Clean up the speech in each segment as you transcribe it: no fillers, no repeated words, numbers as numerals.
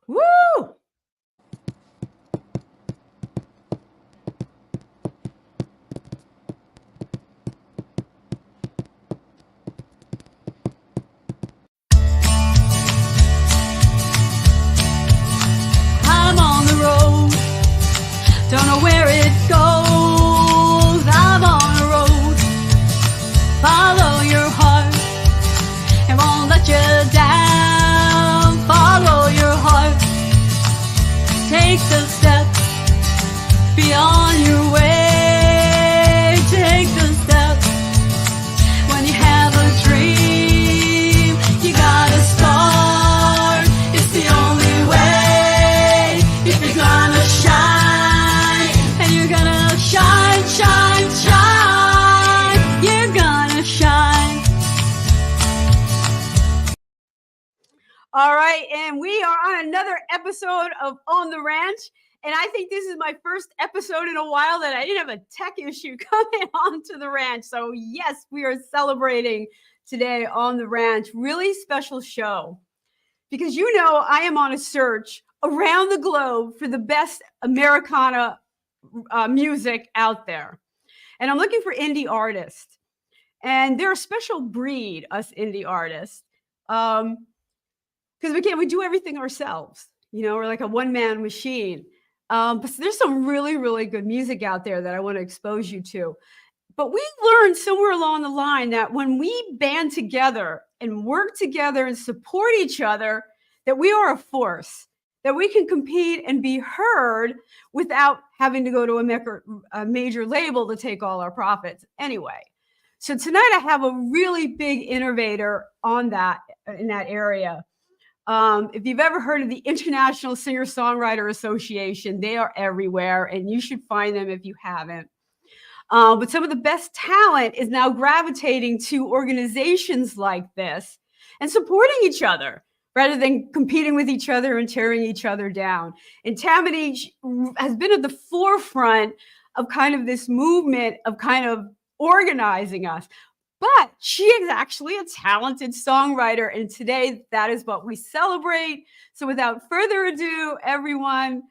Woo! I'm on the road, don't know where it goes. I'm on the road, follow your heart, it won't let you down. Follow your heart, take the steps beyond your way. Take the steps when you have a dream. You gotta start, it's the only way. If you're gonna shine, and you're gonna shine, shine, shine, you're gonna shine. All right, and we are on another episode of On the Ranch. And I think this is my first episode in a while that I didn't have a tech issue coming onto the ranch. So yes, we are celebrating today on the ranch. Really special show. Because you know I am on a search around the globe for the best Americana music out there. And I'm looking for indie artists. And they're a special breed, us indie artists. Because we do everything ourselves. You know, we're like a one-man machine. But there's some really, really good music out there that I want to expose you to. But we learned somewhere along the line that when we band together and work together and support each other, that we are a force, that we can compete and be heard without having to go to a major label to take all our profits anyway. So tonight I have a really big innovator on that in that area. If you've ever heard of the International Singer-Songwriter Association, they are everywhere, and you should find them if you haven't. But some of the best talent is now gravitating to organizations like this and supporting each other rather than competing with each other and tearing each other down. And Tamanie has been at the forefront of kind of this movement of kind of organizing us. But she is actually a talented songwriter, and today that is what we celebrate. So without further ado, everyone,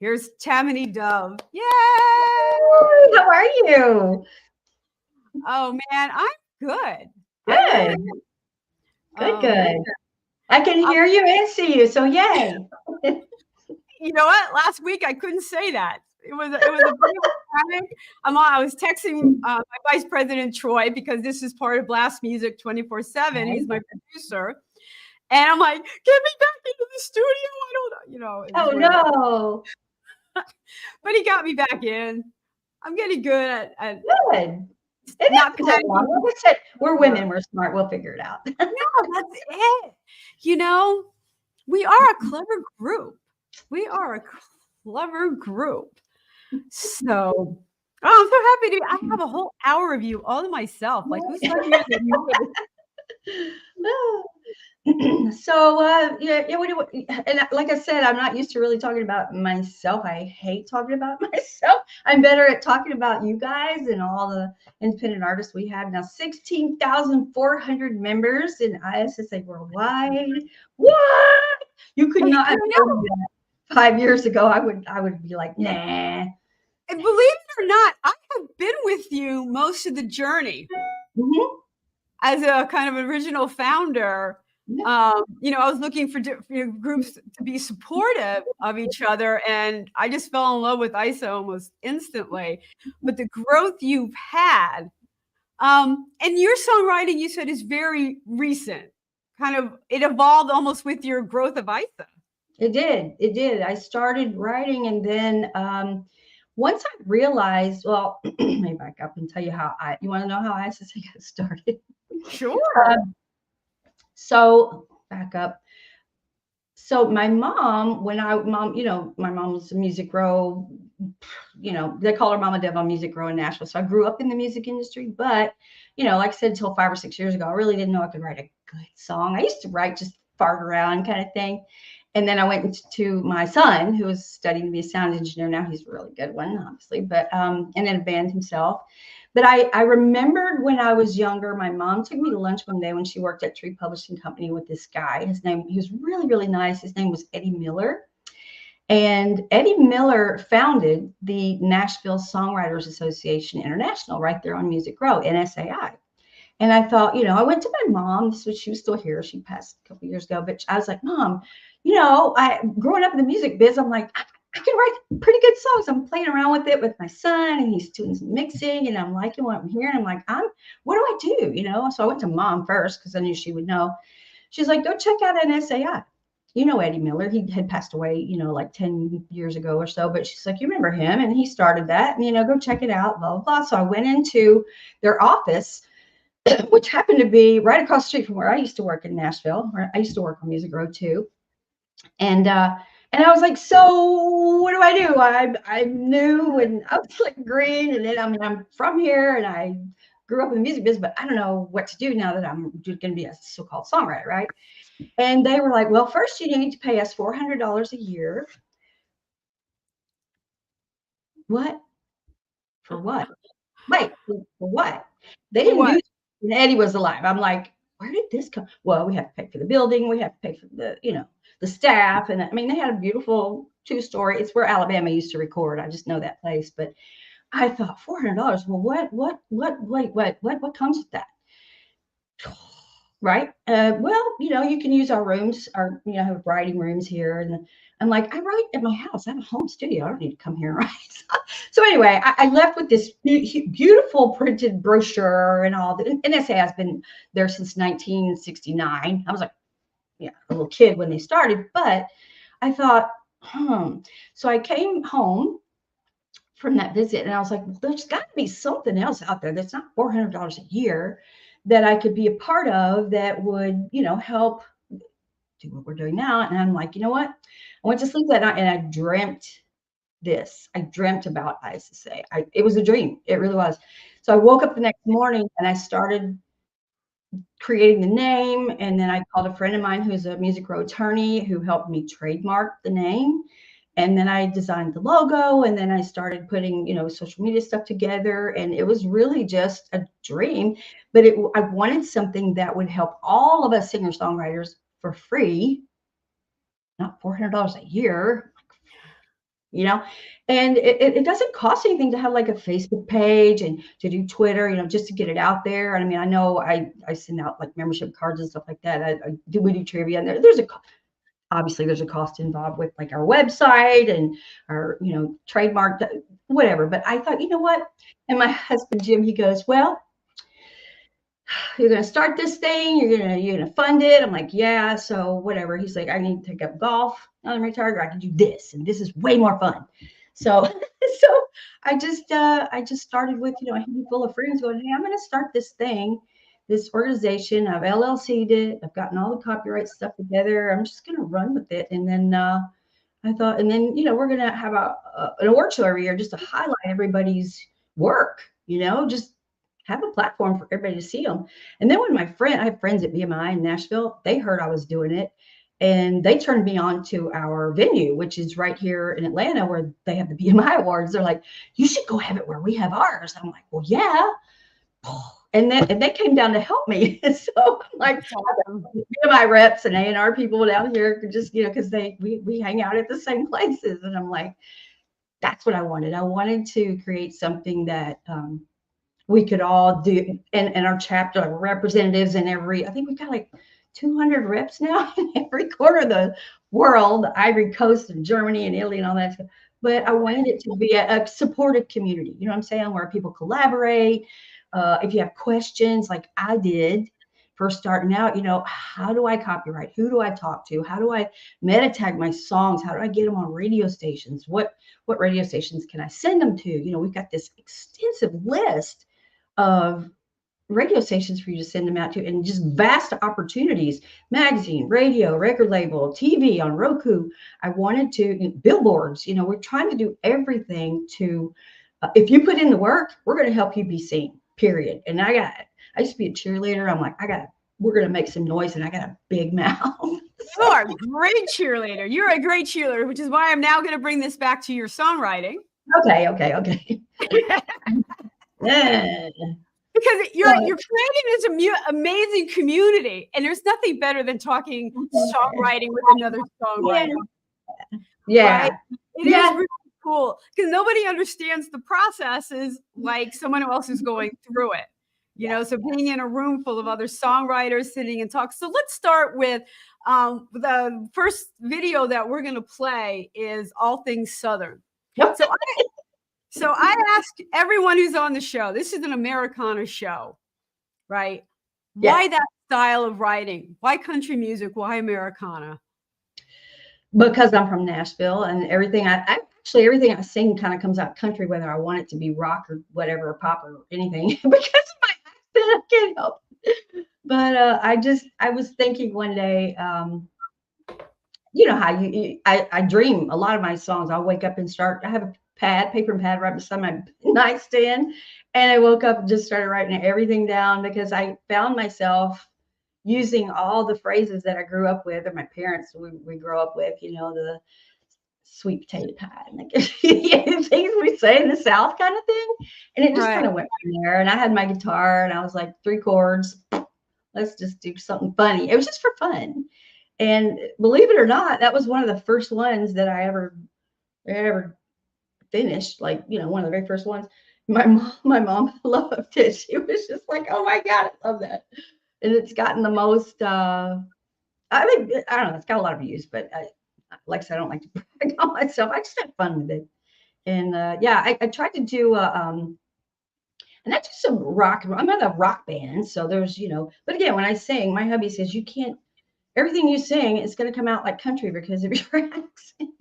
here's Tamanie Dove. Yay! How are you? Oh man, I'm good. Good. Good. I can hear you and see you, so yay. You know what? Last week I couldn't say that. It was a panic. I was texting my vice president Troy because this is part of Blast Music 24/7. He's my producer, and I'm like, "Get me back into the studio." I don't, you know. Oh no! But he got me back in. I'm getting good at Good. Not long. We said we're women. We're smart. We'll figure it out. No, that's it. You know, we are a clever group. We are a clever group. So, I'm so happy to. I have a whole hour of you all to myself. Like, who's talking about So, yeah, and like I said, I'm not used to really talking about myself. I hate talking about myself. I'm better at talking about you guys and all the independent artists we have now. 16,400 members in ISSA worldwide. What? You could not have known that 5 years ago. I would be like, nah. And believe it or not, I have been with you most of the journey as a kind of original founder. You know, I was looking for groups to be supportive of each other, and I just fell in love with ISA almost instantly. But the growth you've had, and your songwriting, you said, is very recent. Kind of, it evolved almost with your growth of ISA. It did. I started writing, and then once I realized, well, let me back up and tell you how you want to know how ISSA got started? Sure. So back up. So my mom, you know, my mom was a music row, you know, they call her Mama Deb on Music Row in Nashville. So I grew up in the music industry, but, you know, like I said, until 5 or 6 years ago, I really didn't know I could write a good song. I used to write just fart around kind of thing. And then I went to my son, who was studying to be a sound engineer. Now he's a really good one, obviously, but, and in a band himself. But I remembered when I was younger, my mom took me to lunch one day when she worked at Tree Publishing Company with this guy. He was really, really nice. His name was Eddie Miller. And Eddie Miller founded the Nashville Songwriters Association International right there on Music Row, NSAI. And I thought, I went to my mom. She was still here. She passed a couple years ago. But I was like, Mom, I growing up in the music biz, I'm like, I can write pretty good songs. I'm playing around with it with my son, and he's doing some mixing, and I'm liking what I'm hearing. I'm like, what do I do? So I went to Mom first because I knew she would know. She's like, go check out NSAI. Eddie Miller, he had passed away, like 10 years ago or so, but she's like, you remember him, and he started that, and, go check it out, blah, blah, blah. So I went into their office, which happened to be right across the street from where I used to work in Nashville, where I used to work on Music Row too. And I was like, so what do I do? I'm new, and I was like green, and then I'm from here, and I grew up in the music business, but I don't know what to do now that I'm going to be a so-called songwriter, right? And they were like, well, first you need to pay us $400 a year. What? For what? Wait, for what? They didn't do it when Eddie was alive. I'm like, where did this come? Well, we have to pay for the building. We have to pay for the staff. And they had a beautiful 2-story. It's where Alabama used to record. I just know that place. But I thought $400. Well, what comes with that? Right. Well, you can use our rooms, have writing rooms here. And I'm like, I write at my house. I have a home studio. I don't need to come here and write. So anyway, I left with this beautiful printed brochure and all that. And NSA has been there since 1969. I was like, a little kid when they started, but I thought, So I came home from that visit, and I was like, well, there's got to be something else out there that's not $400 a year that I could be a part of that would, help do what we're doing now. And I'm like, you know what? I went to sleep that night and I dreamt this. I dreamt about ISSA. It was a dream. It really was. So I woke up the next morning and I started creating the name. And then I called a friend of mine who's a Music Row attorney who helped me trademark the name. And then I designed the logo, and then I started putting, social media stuff together. And it was really just a dream, but I wanted something that would help all of us singer-songwriters for free, not $400 a year, and it doesn't cost anything to have like a Facebook page and to do Twitter, just to get it out there. And I know I send out like membership cards and stuff like that. We do trivia, and obviously there's a cost involved with like our website and our, trademark, whatever. But I thought, you know what? And my husband, Jim, he goes, well, you're going to start this thing. You're going to fund it. I'm like, yeah. So whatever. He's like, I need to take up golf. Now I'm retired. I can do this. And this is way more fun. So I just started with, a handful of friends going, hey, I'm going to start this thing. This organization, I've LLC'd it. I've gotten all the copyright stuff together. I'm just going to run with it. And then I thought, we're going to have an award show every year just to highlight everybody's work, just have a platform for everybody to see them. And then when I have friends at BMI in Nashville, they heard I was doing it. And they turned me on to our venue, which is right here in Atlanta where they have the BMI Awards. They're like, you should go have it where we have ours. I'm like, well, yeah. And they came down to help me. So I'm like, my reps and A&R people down here could just, because we hang out at the same places. And I'm like, that's what I wanted. I wanted to create something that we could all do. And our chapter, like representatives in I think we've got like 200 reps now in every corner of the world, the Ivory Coast and Germany and Italy and all that stuff. But I wanted it to be a supportive community, you know what I'm saying, where people collaborate. If you have questions like I did first starting out, how do I copyright? Who do I talk to? How do I meta tag my songs? How do I get them on radio stations? What radio stations can I send them to? We've got this extensive list of radio stations for you to send them out to, and just vast opportunities, magazine, radio, record label, TV, on Roku. I wanted to, billboards, we're trying to do everything to, if you put in the work, we're going to help you be seen. Period. And I used to be a cheerleader. I'm like, we're going to make some noise, and I got a big mouth. You are a great cheerleader. You're a great cheerleader, which is why I'm now going to bring this back to your songwriting. Okay. Yeah. Because you're So, creating this amazing community, and there's nothing better than talking songwriting with another yeah. songwriter, right? Yeah. It is Yeah. really cool because nobody understands the processes like someone else is going through it. Yeah. So being in a room full of other songwriters sitting and talk. So let's start with the first video that we're going to play is All Things Southern. So I ask everyone who's on the show, this is an Americana show, right? Why Yeah. that style of writing? Why country music? Why Americana? Because I'm from Nashville and everything I actually everything I sing kind of comes out country, whether I want it to be rock or whatever, or pop or anything, because of my accent, I can't help it. But I was thinking one day, you know how I dream a lot of my songs. I'll wake up and I have a paper and pad right beside my nightstand, and I woke up and just started writing everything down because I found myself using all the phrases that I grew up with, or my parents we grew up with, the sweet potato pie and like things we say in the South kind of thing. And it just Right. kind of went from there. And I had my guitar and I was like, 3 chords, let's just do something funny. It was just for fun. And believe it or not, that was one of the first ones that I ever finished. Like, one of the very first ones. My mom loved it. She was just like, oh my God, I love that. And it's gotten the most I think, I don't know, it's got a lot of views, but like I said, I don't like to brag on myself. I just had fun with it. And yeah, I tried to do and I do some rock. I'm in a rock band, so there's, but again, when I sing, my hubby says you can't, everything you sing is going to come out like country because of your accent.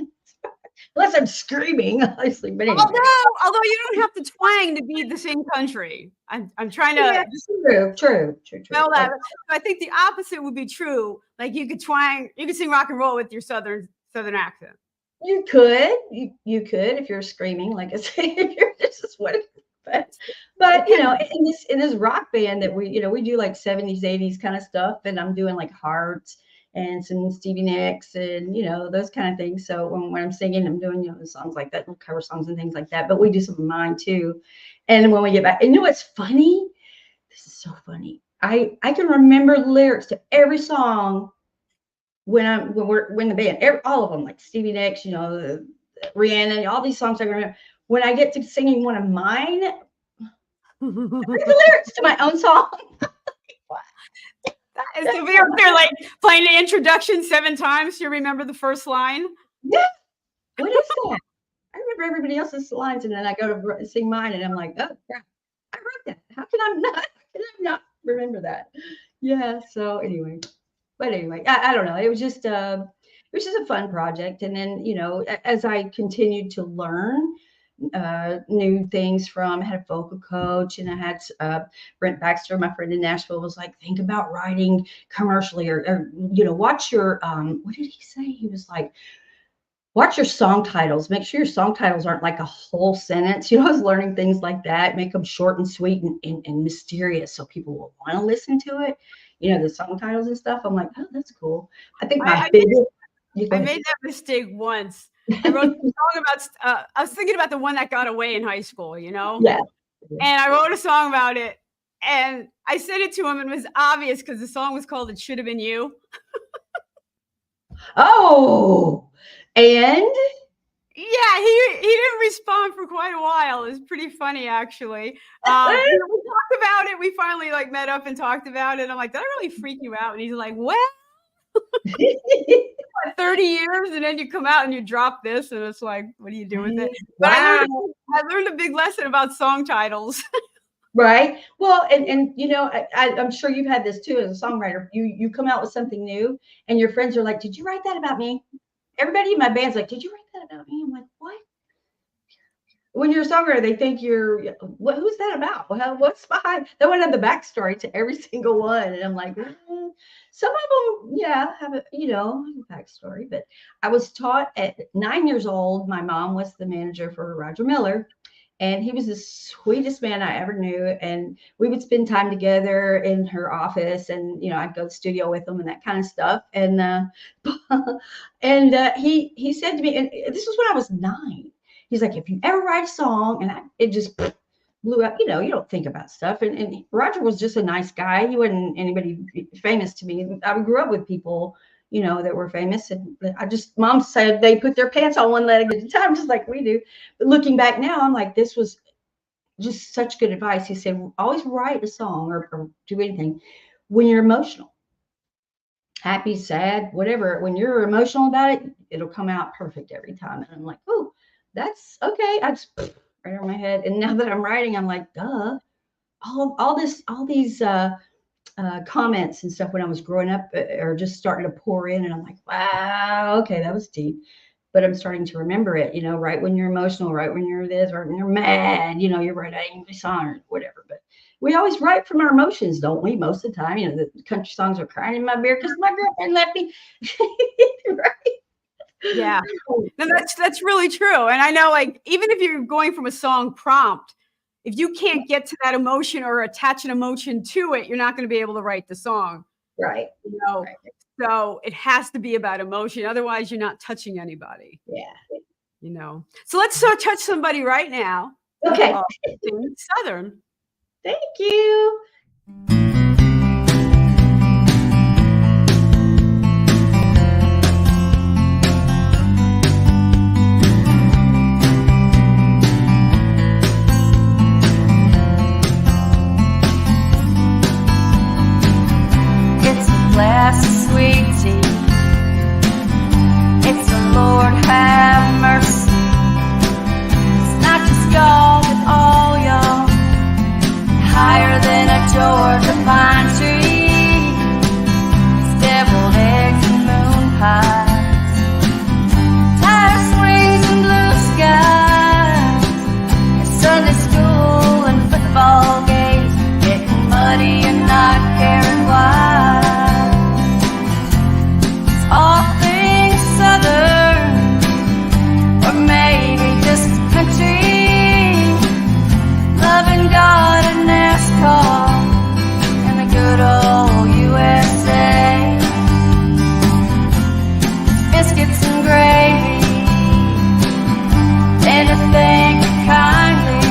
Unless I'm screaming, obviously, but anyway. Although you don't have to twang to be the same country. I'm trying Yeah, to true. spell that. So I think the opposite would be true. Like you could twang, you could sing rock and roll with your southern accent. You could, you could if you're screaming, like I say, if you're this is what. But in this rock band that we do like 70s, 80s kind of stuff, and I'm doing like Hearts and some Stevie Nicks and those kind of things. So when I'm singing, I'm doing songs like that, cover songs and things like that. But we do some of mine too. And when we get back, and what's funny? This is so funny. I can remember lyrics to every song when we're in the band, all of them, like Stevie Nicks, Rihanna, all these songs I remember. When I get to singing one of mine, the lyrics to my own song. So we up there like playing the introduction 7 times. You remember the first line? Yeah. What is that? I remember everybody else's lines, and then I go to sing mine, and I'm like, oh, crap, I wrote that. How can I not remember that? Yeah. So anyway, I don't know. It was just a fun project, and then as I continued to learn new things I had a vocal coach, and I had Brent Baxter, my friend in Nashville, was like, think about writing commercially, or watch your what did he say? He was like, watch your song titles. Make sure your song titles aren't like a whole sentence. I was learning things like that. Make them short and sweet and mysterious, so people will want to listen to it. The song titles and stuff. I'm like, oh, that's cool. I think my biggest. I made that mistake once. I wrote a song about. I was thinking about the one that got away in high school. Yeah. And I wrote a song about it, and I sent it to him, and it was obvious because the song was called "It Should Have Been You." Oh, and yeah, he didn't respond for quite a while. It was pretty funny, actually. We talked about it. We finally met up and talked about it. I'm like, did I really freak you out? And he's like, well, 30 years, and then you come out and you drop this, and it's like, what do you do with it? But wow. I learned a big lesson about song titles. Right. Well, and I'm sure you've had this too as a songwriter. You come out with something new, and your friends are like, "Did you write that about me?" Everybody in my band's like, "Did you write that about me?" I'm like, "What?" When you're a songwriter, they think you're, who's that about? Well, what's behind? They want to have the backstory to every single one, and I'm like, some of them, yeah, have a backstory. But I was taught at 9 years old. My mom was the manager for Roger Miller. And he was the sweetest man I ever knew. And we would spend time together in her office, and, I'd go to the studio with him and that kind of stuff. And, he said to me, and this was when I was 9, he's like, if you ever write a song, and it just blew up. You know, you don't think about stuff. And Roger was just a nice guy. He wasn't anybody famous to me. I grew up with people, you know, that were famous. And mom said they put their pants on one leg at a time, just like we do. But looking back now, I'm like, this was just such good advice. He said, always write a song or do anything when you're emotional, happy, sad, whatever. When you're emotional about it, it'll come out perfect every time. And I'm like, oh, that's okay. I just right over my head. And now that I'm writing, I'm like, duh. All these comments and stuff when I was growing up are just starting to pour in, and I'm like, wow, okay, that was deep. But I'm starting to remember it, you know, right when you're emotional, right when you're this, right when you're mad, you know, you're writing a song or whatever. But we always write from our emotions, don't we? Most of the time, you know, the country songs are crying in my beer because my girlfriend left me. Right? Yeah. No, that's really true. And I know, like, even if you're going from a song prompt, if you can't get to that emotion or attach an emotion to it, you're not going to be able to write the song. Right. You know? Right. So it has to be about emotion. Otherwise, you're not touching anybody. Yeah. You know. So let's touch somebody right now. Okay. Southern. Thank you. Glass of sweet tea. It's a Lord have mercy. It's not just y'all, but all y'all. Higher than a Georgia pine tree. It's deviled eggs and moon pies. Tire swings and blue skies. And Sunday school and football games. Getting muddy and not caring why. All things Southern, or maybe just country, loving God and NASCAR, and the good old USA. Biscuits and gravy, and to think kindly.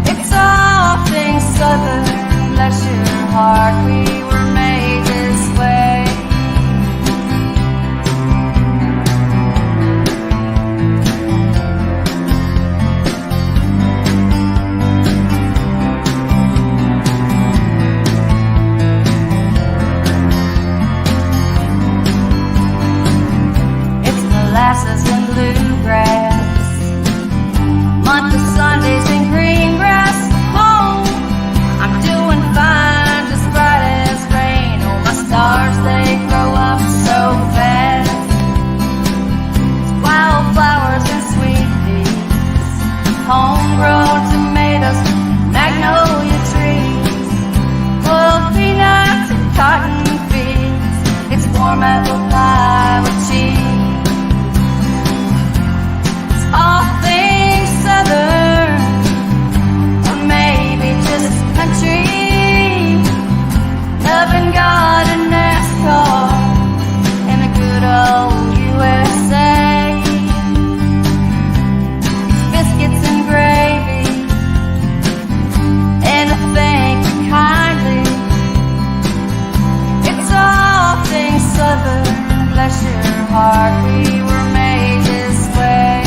It's all things Southern, bless your heart, we were made this way. Molasses and bluegrass, month of Sundays in green grass. Home, I'm doing fine, just bright as rain. Oh, my stars, they grow up so fast. Wildflowers and sweet peas, homegrown tomatoes, magnolia trees, boiled peanuts and cotton fields. It's warm apple pie with cheese. All things Southern, or maybe just country, loving God and NASCAR, and the good old USA. Biscuits and gravy, and to think kindly. It's all things Southern, bless your heart, we were made this way.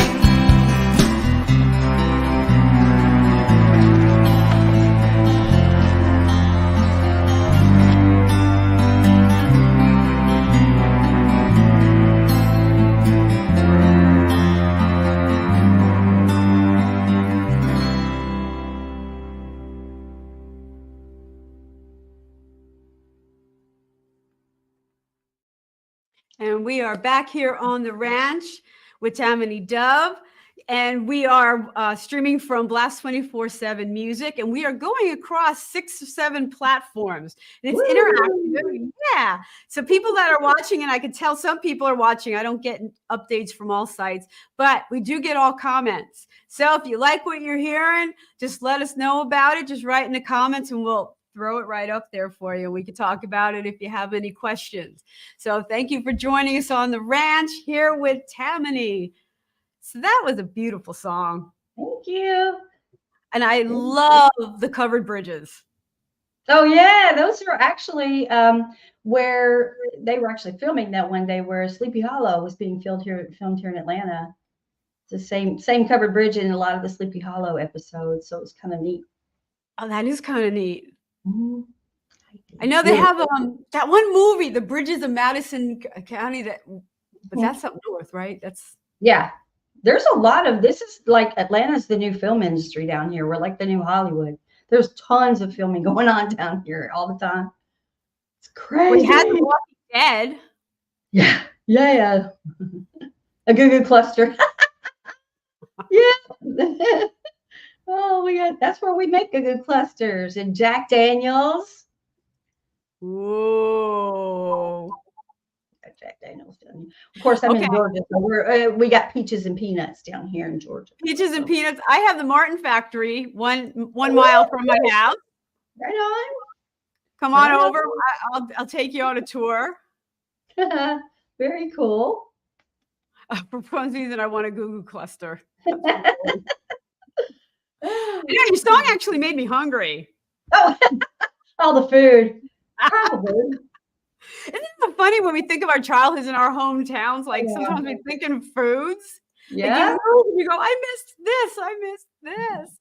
And we are back here on the ranch with Tamanie Dove. And we are streaming from Blast 24/7 Music. And we are going across 6 or 7 platforms. And it's interactive. Yeah. So people that are watching, and I can tell some people are watching. I don't get updates from all sites, but we do get all comments. So if you like what you're hearing, just let us know about it. Just write in the comments and we'll throw it right up there for you. We can talk about it if you have any questions. So thank you for joining us on the ranch here with Tamanie. So that was a beautiful song. Thank you. And I love the covered bridges. Oh yeah, those are actually where they were actually filming that one day where Sleepy Hollow was being filmed here in Atlanta. It's the same covered bridge in a lot of the Sleepy Hollow episodes, so it was kind of neat. Oh, that is kind of neat. Mm-hmm. I know they have that one movie, The Bridges of Madison County. But that's up north, right? Yeah. There's a lot of this is like Atlanta's the new film industry down here. We're like the new Hollywood. There's tons of filming going on down here all the time. It's crazy. We had The Walking Dead. Yeah. A good cluster. Yeah. Oh, that's where we make good clusters. And Jack Daniels. Whoa. Jack Daniels down here. Of course, I'm in Georgia, so we got peaches and peanuts down here in Georgia. Peaches and peanuts. I have the Martin Factory, one mile from my house. Right on. Come on over. I'll take you on a tour. Very cool. For some reason, I want a goo cluster. Your song actually made me hungry. Oh, all the food. Probably. Isn't it funny when we think of our childhoods in our hometowns? Like sometimes we think in foods. Yeah. Like you go, I missed this. I missed this.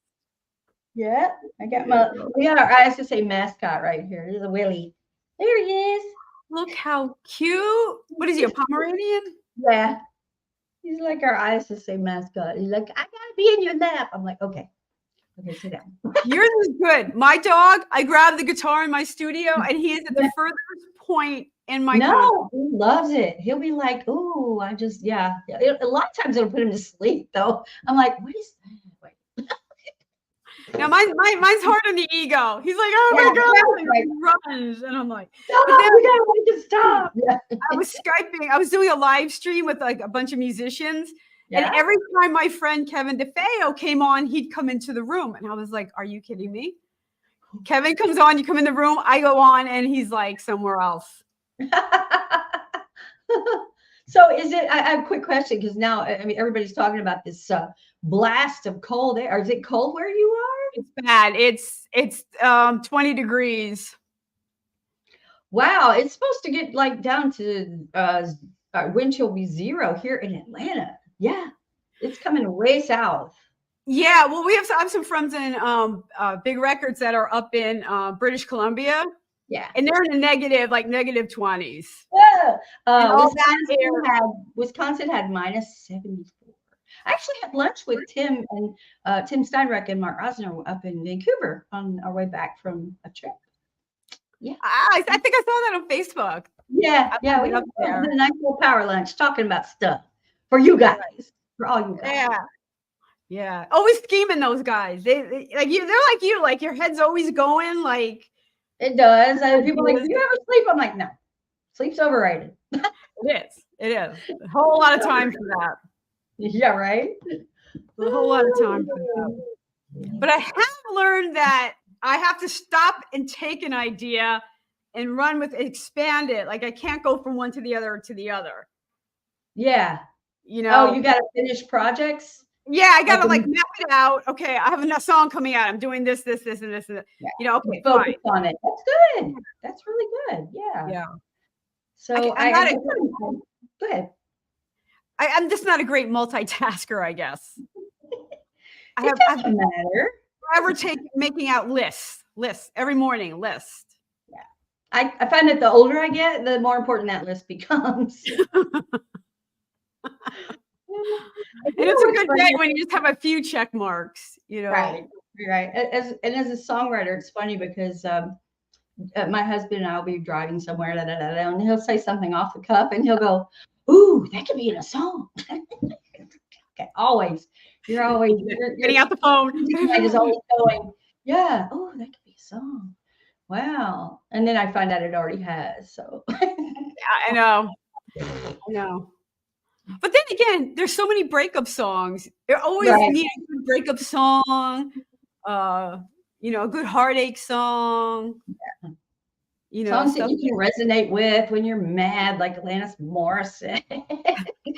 Yeah. We got our ISSA mascot right here. There's a Willie. There he is. Look how cute. What is he, a Pomeranian? Yeah. He's like our ISSA mascot. He's like, I gotta be in your lap. I'm like, okay. Okay, sit down. Yours is good. My dog, I grabbed the guitar in my studio and he is at the furthest point in my No, he loves it. He'll be like, oh, I just, yeah. A lot of times it'll put him to sleep though. I'm like, what is that? Wait. Now mine's hard on the ego. He's like, oh my God, right. He runs. And I'm like, we gotta make it stop. Yeah. I was Skyping, I was doing a live stream with like a bunch of musicians. Yeah. And every time my friend Kevin DeFeo came on, he'd come into the room. And I was like, are you kidding me? Kevin comes on, you come in the room, I go on, and he's like somewhere else. So is it, I have a quick question because now, I mean, everybody's talking about this blast of cold air. Is it cold where you are? It's bad. It's 20 degrees. Wow. It's supposed to get like down to wind chill be 0 here in Atlanta. Yeah. It's coming way south. Yeah, well, I have some friends in Big Records that are up in British Columbia. Yeah. And they're in the negative 20s. Yeah. Wisconsin had -74. I actually had lunch with Tim and Tim Steinreck and Mark Rosner up in Vancouver on our way back from a trip. Yeah. I think I saw that on Facebook. Yeah. Yeah. We had a nice little power lunch talking about stuff for you guys, for all you guys. Yeah. Yeah, always scheming those guys. They're like you, like your head's always going. Like it does. And people are like, do you ever sleep? I'm like, no, sleep's overrated. It is. A whole lot of time for that. Yeah, right. A whole lot of time for that. But I have learned that I have to stop and take an idea and run with expand it. Like I can't go from one to the other to the other. Yeah. You know. Oh, you got to finish projects. Yeah, I gotta like map it out. Okay, I have a song coming out. I'm doing this, and this, and this. Yeah. You know, okay, focus on it. That's good. That's really good. Yeah. Yeah. So go ahead. I'm just not a great multitasker, I guess. It doesn't matter. Forever making out lists every morning. List. Yeah, I find that the older I get, the more important that list becomes. And it's a good day when you just have a few check marks, you know. Right. As a songwriter, it's funny because my husband and I will be driving somewhere, and he'll say something off the cuff, and he'll go, "Ooh, that could be in a song." Okay, always. You're getting out the phone. Mind is always going, yeah. Oh, that could be a song. Wow. And then I find out it already has. So. Yeah, I know. But then again, there's so many breakup songs. There always need a good breakup song, a good heartache song. Yeah. You know, songs that you can resonate with when you're mad, like Alanis Morissette.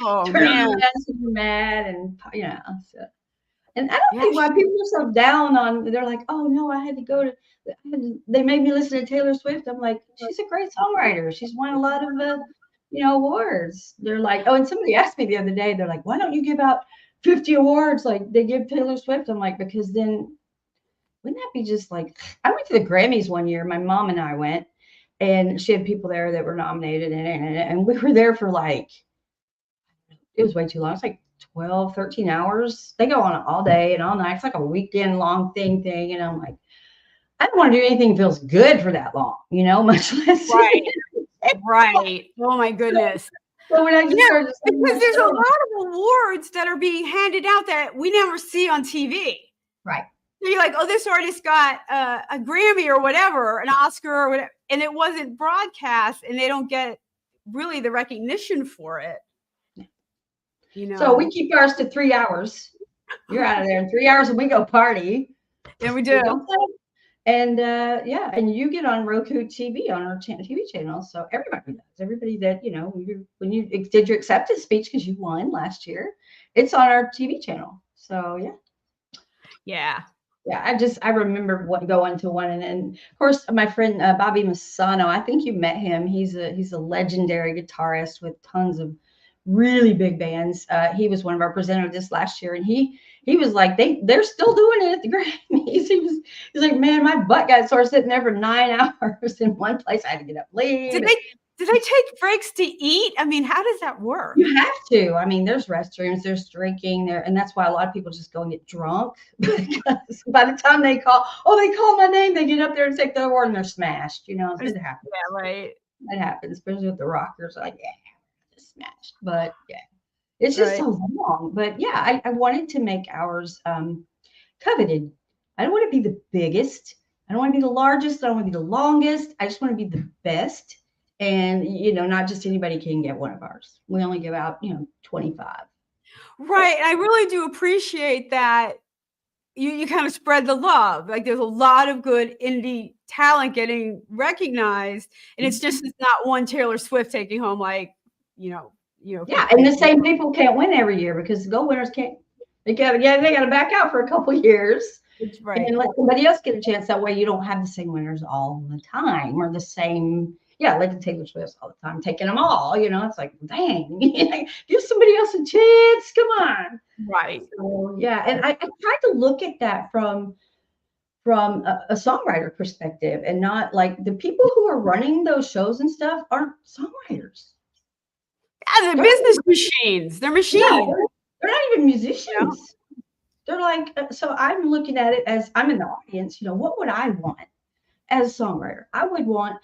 Oh man, you're mad, and so. And I don't Yeah. think why people are so down on, they're like, oh no, they made me listen to Taylor Swift. I'm like, she's a great songwriter. She's won a lot of, awards. They're like, oh, and somebody asked me the other day, they're like, why don't you give out 50 awards like they give Taylor Swift? I'm like, because then wouldn't that be just like, I went to the Grammys one year, my mom and I went, and she had people there that were nominated, and we were there for like, it was way too long. It's like 12, 13 hours. They go on all day and all night. It's like a weekend long thing. And I'm like, I don't want to do anything that feels good for that long, much less. Right. Right. Oh my goodness. So when I just started because there's a lot of awards that are being handed out that we never see on TV. Right. So you're like, oh, this artist got a Grammy or whatever, an Oscar or whatever, and it wasn't broadcast, and they don't get really the recognition for it. So we keep ours to 3 hours. You're out of there in 3 hours, and we go party. Yeah, we do. And and you get on Roku TV on our TV channel. So everybody does. Everybody that when you did your acceptance speech because you won last year, it's on our TV channel. So yeah. I remember going to one, and of course my friend Bobby Massano. I think you met him. He's a legendary guitarist with tons of really big bands. He was one of our presenters this last year, and he was like, they're still doing it at the Grammys. He's like, man, my butt got sore sitting there for 9 hours in one place. I had to get up, leave. Did they take breaks to eat? I mean, how does that work? You have to. I mean, there's restrooms, there's drinking there, and that's why a lot of people just go and get drunk because by the time they call my name, they get up there and take the award and they're smashed. It happens. Yeah, right. It happens, especially with the rockers. Like, just smashed. But it's just so long. But I wanted to make ours coveted. I don't want to be the biggest. I don't want to be the largest. I don't want to be the longest. I just want to be the best. And, not just anybody can get one of ours. We only give out, 25. Right. I really do appreciate that you kind of spread the love. Like there's a lot of good indie talent getting recognized. And it's not one Taylor Swift taking home Yeah. And the same people can't win every year because the gold winners can't. They got to back out for a couple of years. That's right. And then let somebody else get a chance. That way you don't have the same winners all the time or the same. Like the Taylor Swift all the time, taking them all, it's like, dang, give somebody else a chance. Come on. Right. So, and I tried to look at that from a songwriter perspective and not like the people who are running those shows and stuff aren't songwriters. Yeah, they're business machines. They're machines. Yeah, they're not even musicians. They're like, so I'm looking at it as I'm in the audience, what would I want as a songwriter? I would want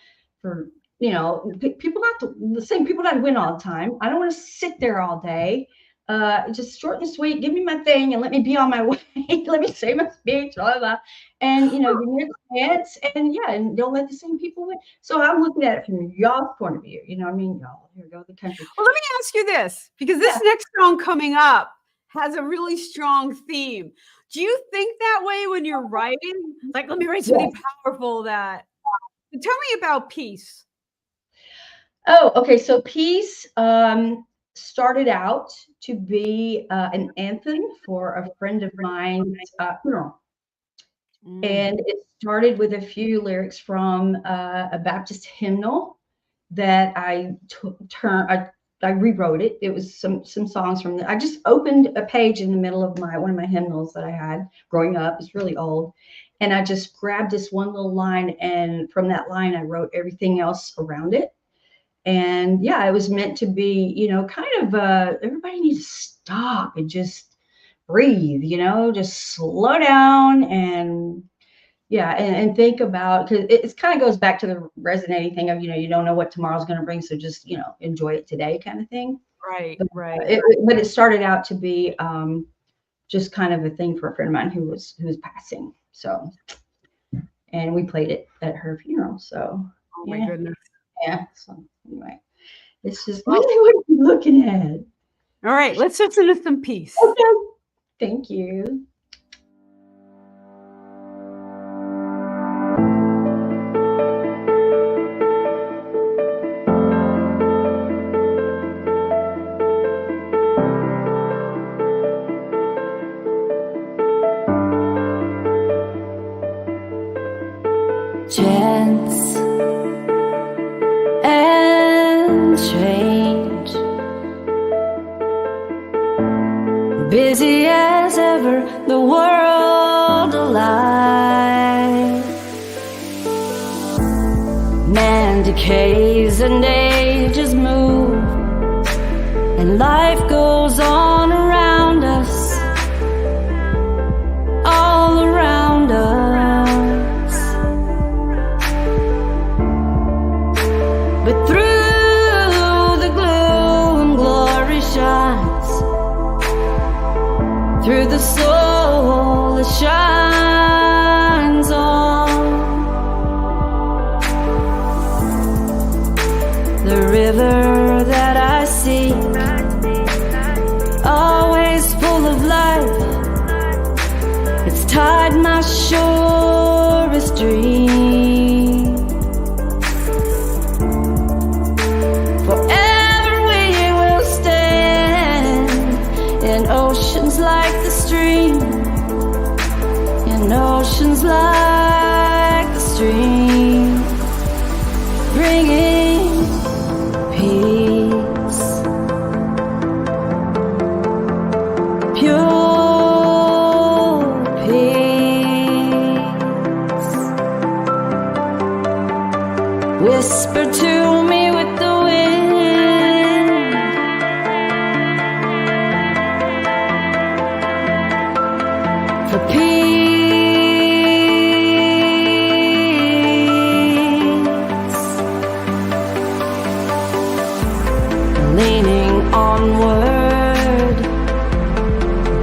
for people the same people that win all the time. I don't want to sit there all day. Just short and sweet. Give me my thing and let me be on my way. Let me say my speech, blah, blah, blah. And give me a chance. And don't let the same people win. So I'm looking at it from y'all's point of view. Y'all, here go the country. Well, let me ask you this, because this next song coming up has a really strong theme. Do you think that way when you're writing? Like, let me write something powerful that. Tell me about Peace. Oh, okay. So Peace started out to be an anthem for a friend of mine's funeral. And it started with a few lyrics from a Baptist hymnal that I rewrote it. It was some songs from I just opened a page in the middle of one of my hymnals that I had growing up. It's really old. And I just grabbed this one little line, and from that line, I wrote everything else around it. And it was meant to be, kind of everybody needs to stop and just breathe, just slow down and think about, because it kind of goes back to the resonating thing of, you don't know what tomorrow's going to bring. So just, enjoy it today kind of thing. Right. But it started out to be just kind of a thing for a friend of mine who was passing. So, and we played it at her funeral. So, oh my goodness. Yeah. So anyway, it's just really what you're looking at. All right, let's listen to some Peace. Okay. Thank you. busy as ever, the world alive. Man decays and ages move, and life goes on around us, all around us. But through the gloom, glory shines. Through the soul that shines on. The river that I see, always full of life, it's tied my surest dream. Forever we will stand in oceans like the stream, in oceans like the stream, bringing peace, pure peace. Whisper to me with the wind, for peace. Leaning onward,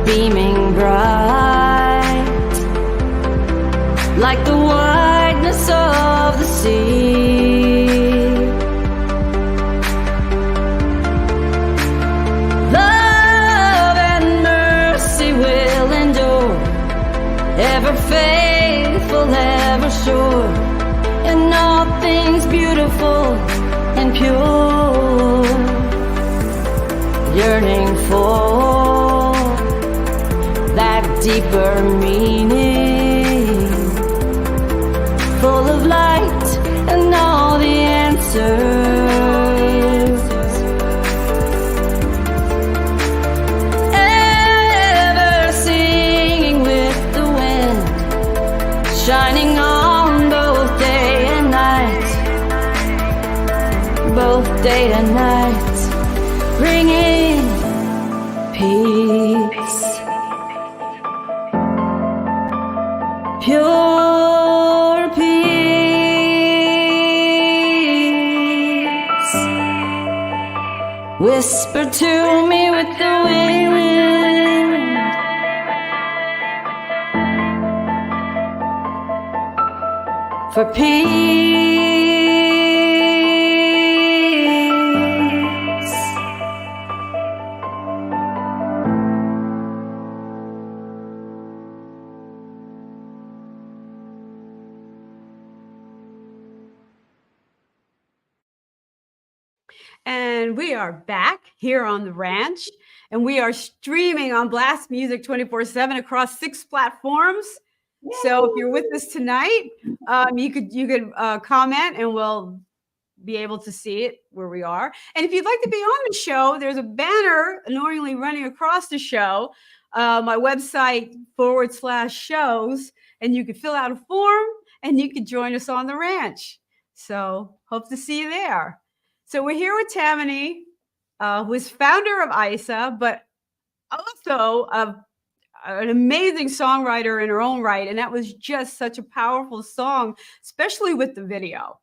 beaming bright, like the wideness of the sea. Love and mercy will endure, ever faithful, ever sure, in all things beautiful and pure. Yearning for that deeper meaning, full of light and all the answers. Ever singing with the wind, shining on both day and night, both day and night, bringing peace, pure peace. Whisper to me with the wind, for peace. And we are back here on the ranch, and we are streaming on Blast Music 24/7 across 6 platforms. So if you're with us tonight, you could comment, and we'll be able to see it where we are. And if you'd like to be on the show, there's a banner annoyingly running across the show, my website /shows, and you could fill out a form and you could join us on the ranch. So hope to see you there. So we're here with Tamanie, who is founder of ISA, but also an amazing songwriter in her own right. And that was just such a powerful song, especially with the video.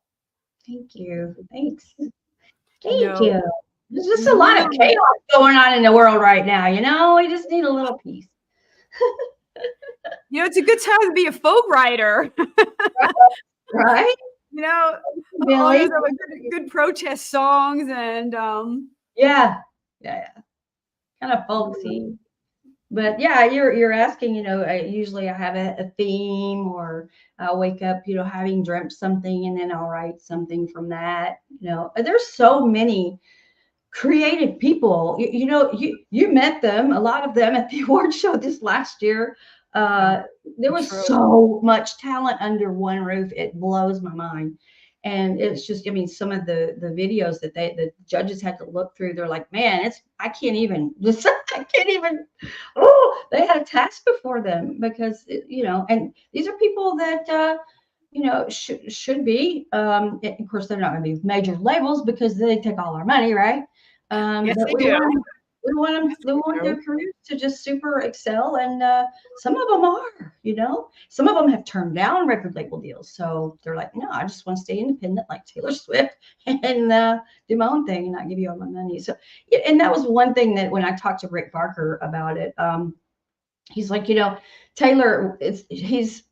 Thank you. Thanks. Thank you. There's just a lot of chaos going on in the world right now. You know, we just need a little peace. You know, it's a good time to be a folk writer. Right? You know, Really? those are good protest songs, and Yeah. Kind of folksy. But yeah, you're asking, you know, usually I have a theme, or I'll wake up, you know, having dreamt something, and then I'll write something from that. You know, there's so many creative people. You know, you met them, a lot of them, at the award show this last year. There was so much talent under one roof. It blows my mind. And it's just, I mean, some of the videos that the judges had to look through, they're like, man, I can't even I can't even, oh, they had a task before them because, and these are people that, should be, of course, they're not going to be major labels because they take all our money, right? Yes, But they we do. want them, Yes, we they want do. their careers to just super excel. And some of them are, some of them have turned down record label deals. So they're like, no, I just want to stay independent like Taylor Swift and do my own thing and not give you all my money. So, yeah, and that was one thing that when I talked to Rick Barker about it, he's like, Taylor, he's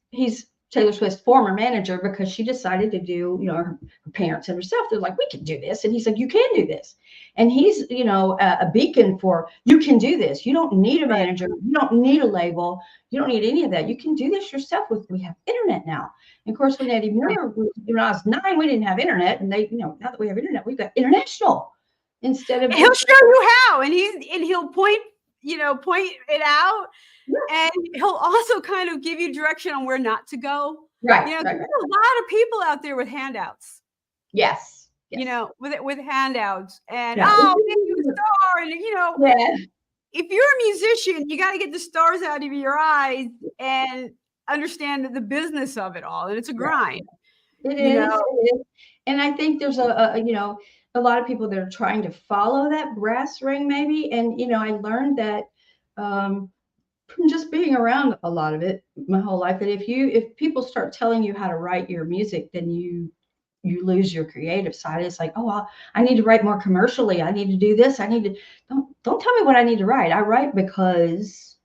Taylor Swift's former manager because she decided to do, her parents and herself. They're like, we can do this. And he's like, you can do this. And he's, a beacon for, you can do this. You don't need a manager. You don't need a label. You don't need any of that. You can do this yourself we have internet now. And of course, when Eddie Miller, when I was 9, we didn't have internet. And they, now that we have internet, we've got international instead of And he'll just, show you how, and he'll point it out, and he'll also kind of give you direction on where not to go. right. There's Right. a lot of people out there with handouts. Yes. With handouts, and Yeah. oh, make you a star, and Yeah. if you're a musician, you got to get the stars out of your eyes and understand the business of it all, and it's a grind. It You is. know, It is. And I think there's a lot of people that are trying to follow that brass ring maybe. And, I learned that from just being around a lot of it my whole life, that if people start telling you how to write your music, then you lose your creative side. It's like, oh, well, I need to write more commercially. I need to do this. I need to, don't tell me what I need to write. I write because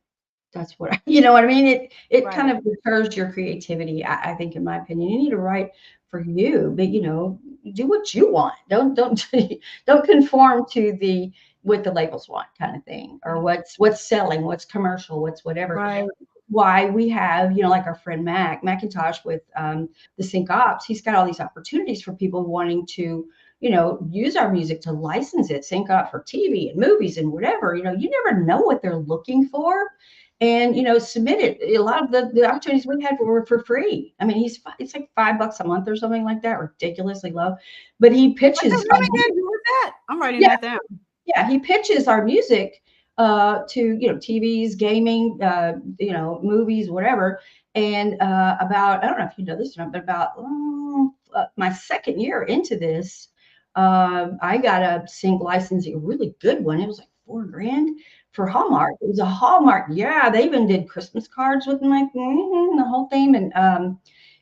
that's what you know what I mean. It Right. kind of deters your creativity. I think, in my opinion, you need to write for you, but do what you want. Don't don't conform to what the labels want, kind of thing, or what's selling, what's commercial, what's whatever. Right. Why we have, like our friend Macintosh with the Sync Ops, he's got all these opportunities for people wanting to, use our music to license it, sync up for TV and movies and whatever. You never know what they're looking for. And submit it. A lot of the opportunities we had were for free. I mean, it's like $5 a month or something like that, ridiculously low. But he pitches. What's that name again? Who was that? I'm writing Yeah. that down. Yeah, he pitches our music to TVs, gaming, movies, whatever. And about, I don't know if you know this or not, but about my second year into this, I got a sync licensing, a really good one. It was like $4,000 for Hallmark. It was a Hallmark. Yeah, they even did Christmas cards with the whole thing. And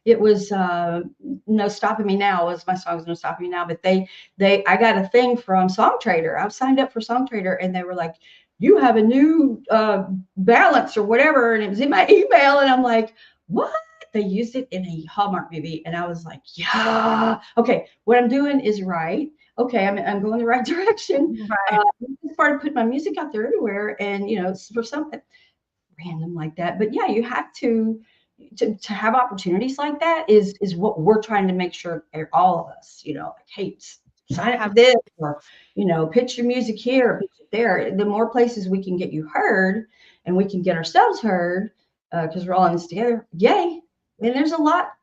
it was No Stopping Me Now was my song's No Stopping Me Now. But I got a thing from Songtrader. I signed up for Songtrader, and they were like, you have a new balance or whatever. And it was in my email. And I'm like, what? They used it in a Hallmark movie. And I was like, yeah, okay, what I'm doing is right. Okay, I'm going the right direction. Right. I started putting my music out there everywhere, and for something random like that. But yeah, you have to have opportunities like that is what we're trying to make sure all of us, like, hey, sign up for this, or pitch your music here, pitch it there. The more places we can get you heard, and we can get ourselves heard, because we're all in this together. Yay! And there's a lot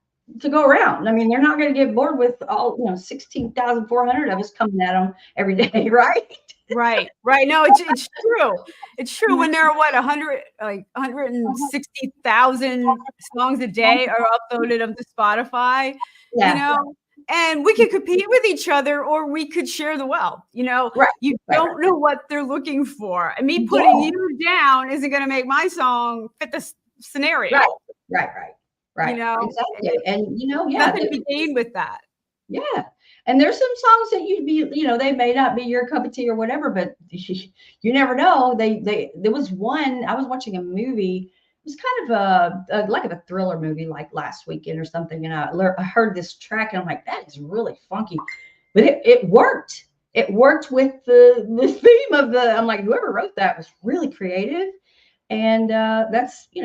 to go around. I mean, they're not going to get bored with all 16,400 of us coming at them every day, right? Right. No, it's true. It's true. When there are 160,000 songs a day are uploaded onto Spotify, Yeah. and we could compete with each other, or we could share the wealth. Right. You don't know what they're looking for, and me putting you down isn't going to make my song fit the scenario. Right. Exactly. And yeah, nothing to be gained with that. Yeah. And there's some songs that they may not be your cup of tea or whatever, but you never know. There was one, I was watching a movie. It was kind of like a thriller movie, like last weekend or something. And I heard this track, and I'm like, that is really funky, but it worked. It worked with the theme of I'm like, whoever wrote that was really creative. And that's, you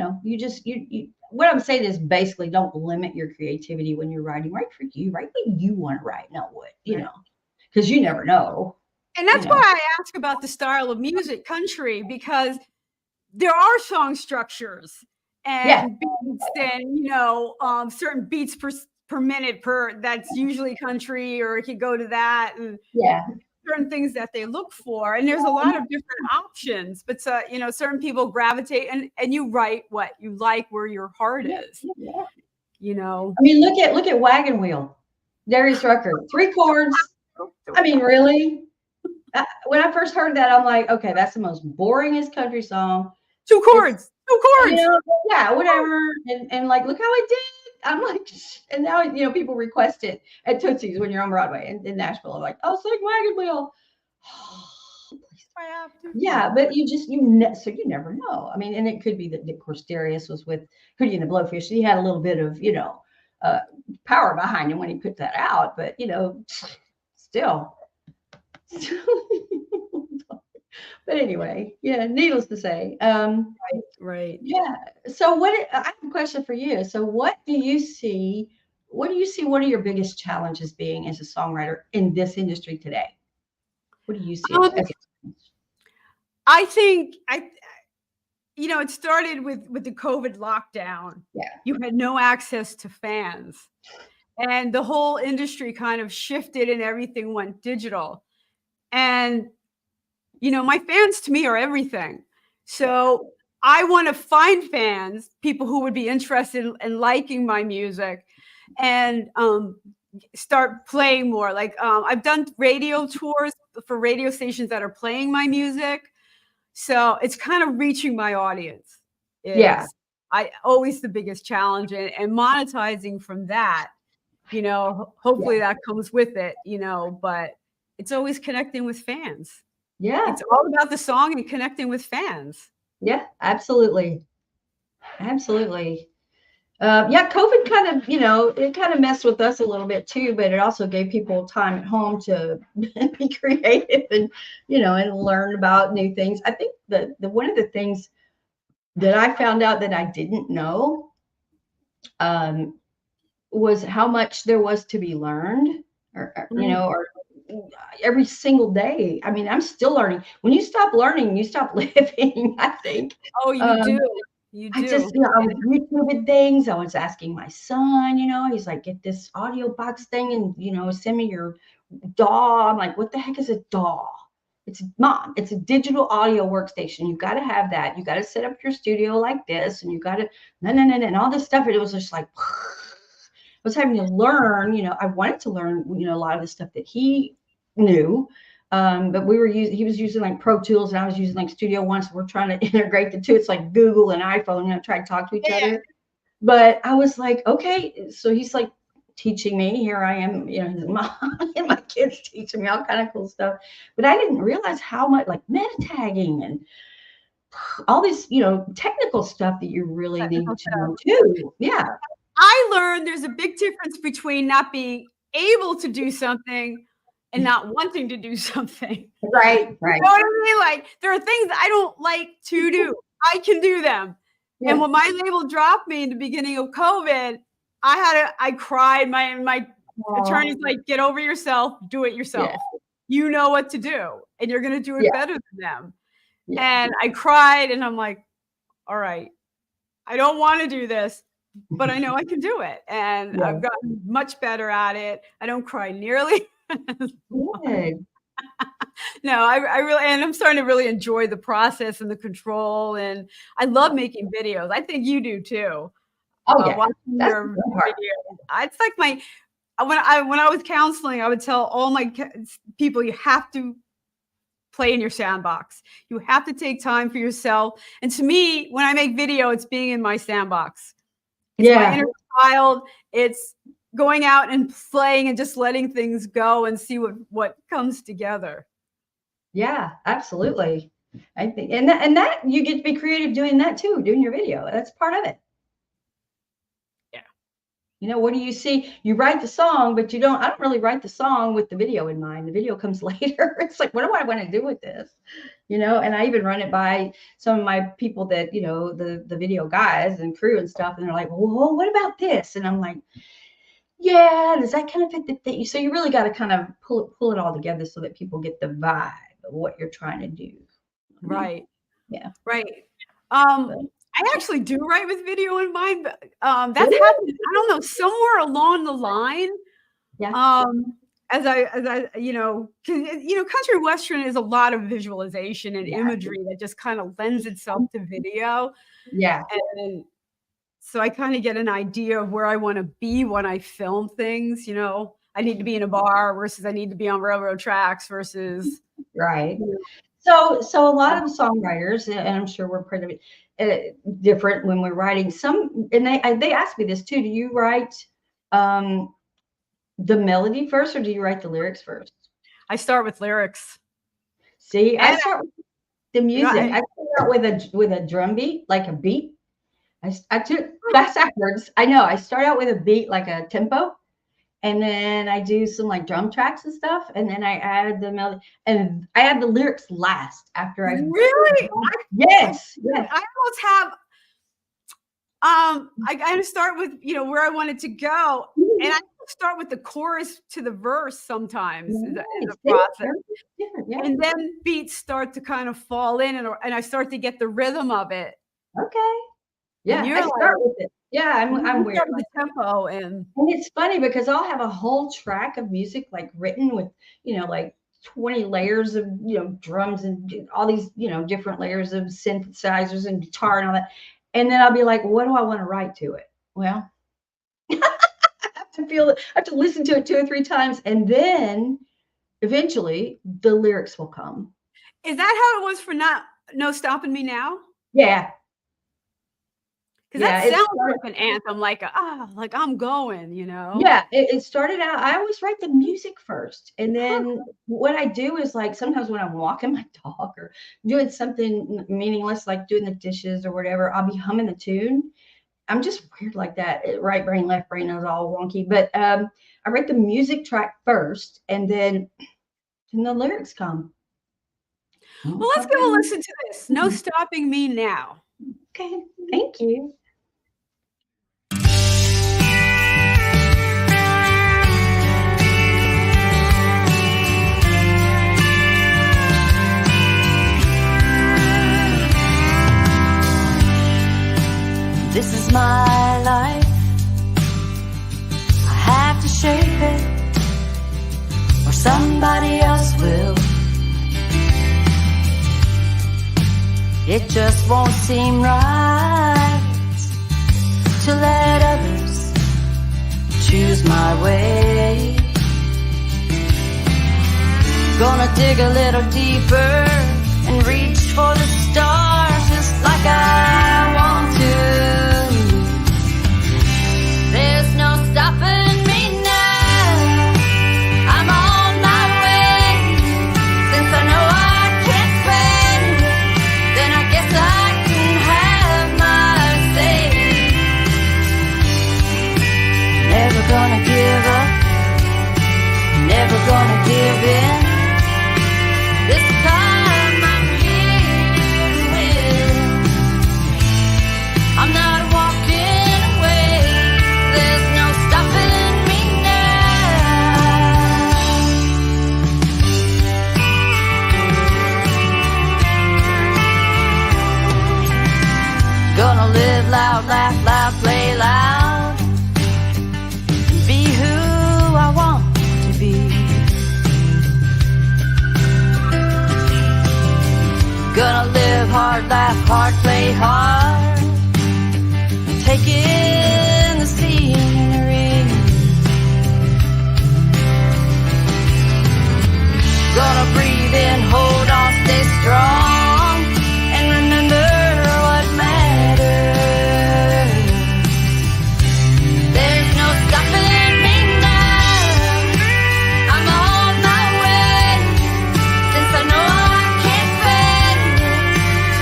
what I'm saying is basically don't limit your creativity when you're writing. Write for you. Write what you want to write, not what, because you never know. And that's why I ask about the style of music, country, because there are song structures and beats and, certain beats per per minute that's usually country, or it could go to that, and Yeah. certain things that they look for. And there's a lot of different options, but certain people gravitate, and you write what you like, where your heart is, Yeah. you know. I mean, look at Wagon Wheel, Darius Rucker, 3 chords. I mean, really? When I first heard that, I'm like, okay, that's the most boringest country song. 2 chords, 2 chords. Yeah, whatever. And like, look how it did. I'm like, and now people request it at Tootsie's when you're on Broadway in Nashville. I'm like, oh, sing Wagon Wheel. I have to. Yeah, but so you never know. I mean, and it could be that, of course, Darius was with Hootie and the Blowfish. He had a little bit of power behind him when he put that out, but still. But anyway, yeah, needless to say. Right. Yeah. So I have a question for you. So what do you see one of your biggest challenges being as a songwriter in this industry today? What do you see as a challenge? I think it started with the COVID lockdown. Yeah. You had no access to fans, and the whole industry kind of shifted and everything went digital. And my fans to me are everything. So I want to find fans, people who would be interested in liking my music, and start playing more. Like I've done radio tours for radio stations that are playing my music. So it's kind of reaching my audience. Yeah. Always the biggest challenge, and monetizing from that, hopefully that comes with it, but it's always connecting with fans. Yeah. It's all about the song and connecting with fans. Yeah, absolutely. Absolutely. Yeah, COVID kind of, it kind of messed with us a little bit too, but it also gave people time at home to be creative and, and learn about new things. I think the one of the things that I found out that I didn't know was how much there was to be learned, or every single day. I mean, I'm still learning. When you stop learning, you stop living, I think. Oh, you do. You do. I just, I was YouTubing things. I was asking my son, he's like, get this audio box thing and, send me your DAW. I'm like, what the heck is a DAW? Mom, it's a digital audio workstation. You got to have that. You got to set up your studio like this, and you got to, no, and all this stuff. And it was just like, I was having to learn, I wanted to learn, a lot of the stuff that he knew. But he was using like Pro Tools, and I was using like Studio One. So we're trying to integrate the two. It's like Google and iPhone, try to talk to each other. But I was like, okay. So he's like teaching me. Here I am, his mom and my kids teaching me all kind of cool stuff. But I didn't realize how much like meta tagging and all this, technical stuff that you really need to know too. Yeah. I learned there's a big difference between not being able to do something and not wanting to do something. Right. You know what I mean? Like, there are things I don't like to do. I can do them. Yeah. And when my label dropped me in the beginning of COVID, I cried. My attorney's like, get over yourself, do it yourself. Yeah. You know what to do, and you're going to do it better than them. Yeah. And I cried, and I'm like, all right, I don't want to do this, but I know I can do it. And I've gotten much better at it. I don't cry nearly. Good. No, I really, and I'm starting to really enjoy the process and the control. And I love making videos. I think you do too. Oh, yeah. Watching your videos. It's like when I was counseling, I would tell all my people, you have to play in your sandbox. You have to take time for yourself. And to me, when I make video, it's being in my sandbox. It's my inner child. It's going out and playing and just letting things go and see what comes together. Yeah, absolutely. I think, and that you get to be creative doing that too, doing your video. That's part of it. Yeah. What do you see? You write the song, but I don't really write the song with the video in mind. The video comes later. It's like, what do I want to do with this? And I even run it by some of my people that, the video guys and crew and stuff. And they're like, well, what about this? And I'm like, yeah, does that kind of fit the thing? So you really got to kind of pull it all together so that people get the vibe of what you're trying to do. Right. Yeah. Right. I actually do write with video in mind, but that's happened. I don't know, somewhere along the line. Yeah. As I, you know, 'cause, you know, country western is a lot of visualization and Yeah. imagery that just kind of lends itself to video. Yeah. And so I kind of get an idea of where I want to be when I film things. You know, I need to be in a bar versus I need to be on railroad tracks versus, Right. you know, So a lot of songwriters, and I'm sure we're pretty different when we're writing. Some, and they ask me this too. Do you write the melody first, or do you write the lyrics first? I start with lyrics. See, I And start with the you know, music. I start with a drum beat, like a beat. I took backwards. I know. I start out with a beat, like a tempo, and then I do some like drum tracks and stuff, and then I add the melody, and I add the lyrics last after I. Really? Yes. I almost have. I kind of start with, you know, where I want it to go, and I start with the chorus to the verse sometimes in the process, Yeah. and then beats start to kind of fall in, and I start to get the rhythm of it. Okay. Yeah, And I you're start like, with it. Yeah, I'm you weird start like with the tempo, and and it's funny because I'll have a whole track of music like written with, you know, like 20 layers of, you know, drums and all these, you know, different layers of synthesizers and guitar and all that. And then I'll be like, what do I want to write to it? Well, I have to listen to it 2 or 3 times, and then eventually the lyrics will come. is that how it was for No Stopping Me Now? Yeah. Because Yeah, that it sounds started, like an anthem, like like I'm going, you know. yeah, it started out, I always write the music first. And then what I do is like sometimes when I'm walking my dog or doing something meaningless, like doing the dishes or whatever, I'll be humming the tune. I'm just weird like that. Right brain, left brain is all wonky. But I write the music track first, and then the lyrics come. Well, let's give a listen to this. No Stopping Me Now. Okay, thank you. This is my life. I have to shape it, or somebody else will. It just won't seem right to let others choose my way. Gonna dig a little deeper and reach for the stars just like I want to. There's no stopping me now. I'm on my way. Since I know I can't fail, then I guess I can have my say. Never gonna give up, never gonna give in. This time I'm here to win. I'm not walking away. There's no stopping me now. Gonna live loud, laugh loud, play loud, be who I want to be. Gonna live hard, laugh hard, play hard, take in the scenery. Gonna breathe in, hold on, stay strong, and remember what matters. There's no stopping me now. I'm on my way. Since I know I can't fail,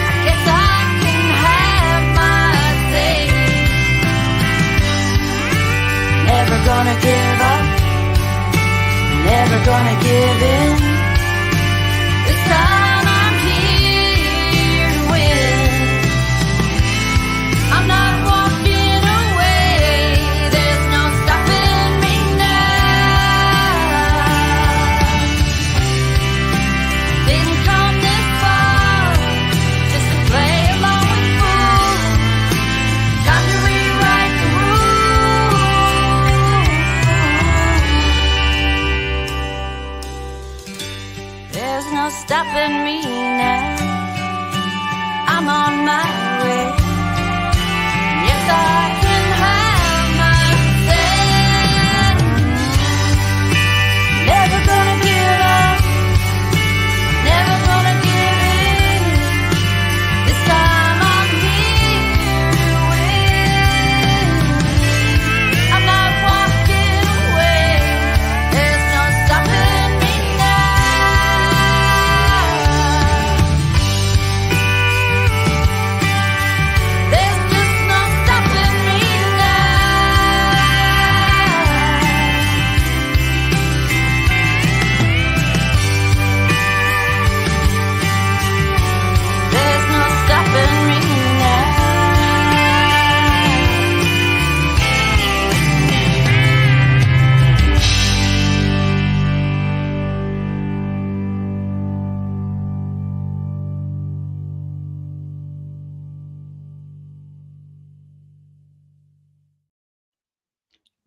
I guess I can have my say. Never gonna give up, never gonna give in. This time I'm here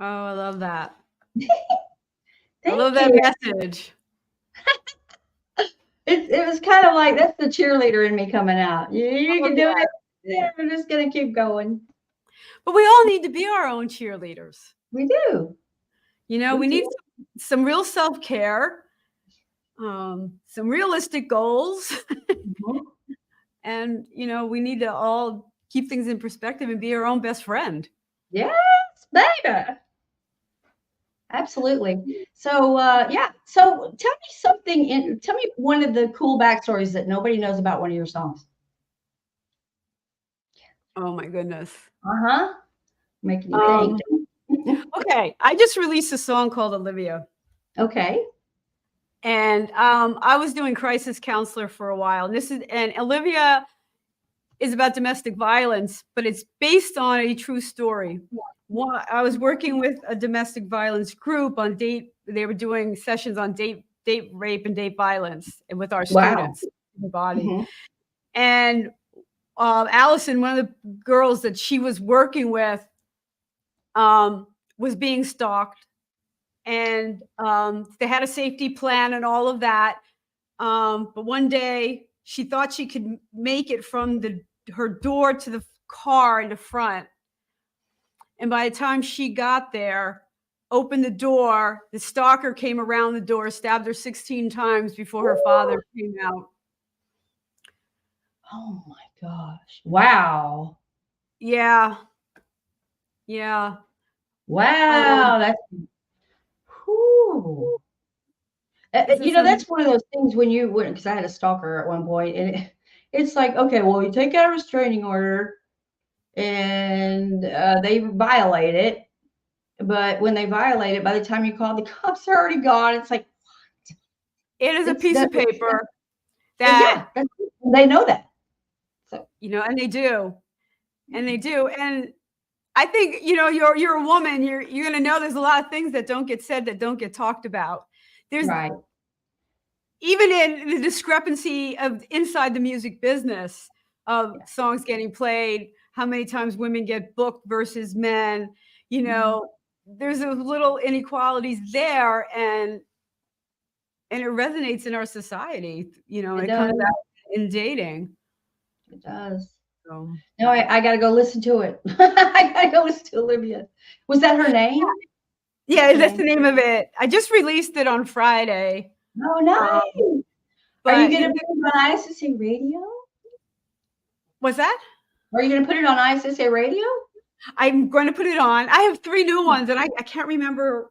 Oh, I love that. I Thank love that you. message. It was kind of like that's the cheerleader in me coming out. You Oh, can do yeah. it. Yeah, I'm just gonna keep going. But we all need to be our own cheerleaders. We do. You know, We we need do. some real self-care, some realistic goals, Mhm. and you know, we need to all keep things in perspective and be our own best friend. Yes, baby. Absolutely. So yeah. So tell me something. Tell me one of the cool backstories that nobody knows about one of your songs. Oh my goodness. Uh-huh. Making you think. Um, okay, I just released a song called Olivia. Okay. And I was doing crisis counselor for a while. And Olivia is about domestic violence, but it's based on a true story. I was working with a domestic violence group on date. They were doing sessions on date rape and date violence with our Wow. students in the body. Mhm. And Allison, one of the girls that she was working with, was being stalked, and they had a safety plan and all of that. But one day she thought she could make it from her door to the car in the front. And by the time she got there, opened the door, the stalker came around the door, stabbed her 16 times before her father came out. Oh my gosh. Wow. Yeah. Yeah. Wow. That's whew. This is some That's one of those things when because I had a stalker at one point, and it's like, okay, well, you take out a restraining order, and they violate it. But when they violate it, by the time you call, the cops are already gone. It's like it is a it's piece that. of paper Yeah, that, they know that. So you know, and they do. And they do. And I think, you know, you're a woman, you're gonna know there's a lot of things that don't get said, that don't get talked about. There's right. even in the discrepancy of inside the music business of Yeah. songs getting played, how many times women get booked versus men, you Mhm. know, there's those little inequalities there, and it resonates in our society, you know, It it comes does. out in dating. It does. So No, I got to go listen to it. I got to go listen to Olivia. Was that her name? yeah, Her that's name? the name of it. I just released it on Friday. Oh, Um, nice. Are you but going you to know, put it on ISSA radio? what's that? Are you going to put it on ISSA radio? I'm going to put it on. I have 3 new ones, and I can't remember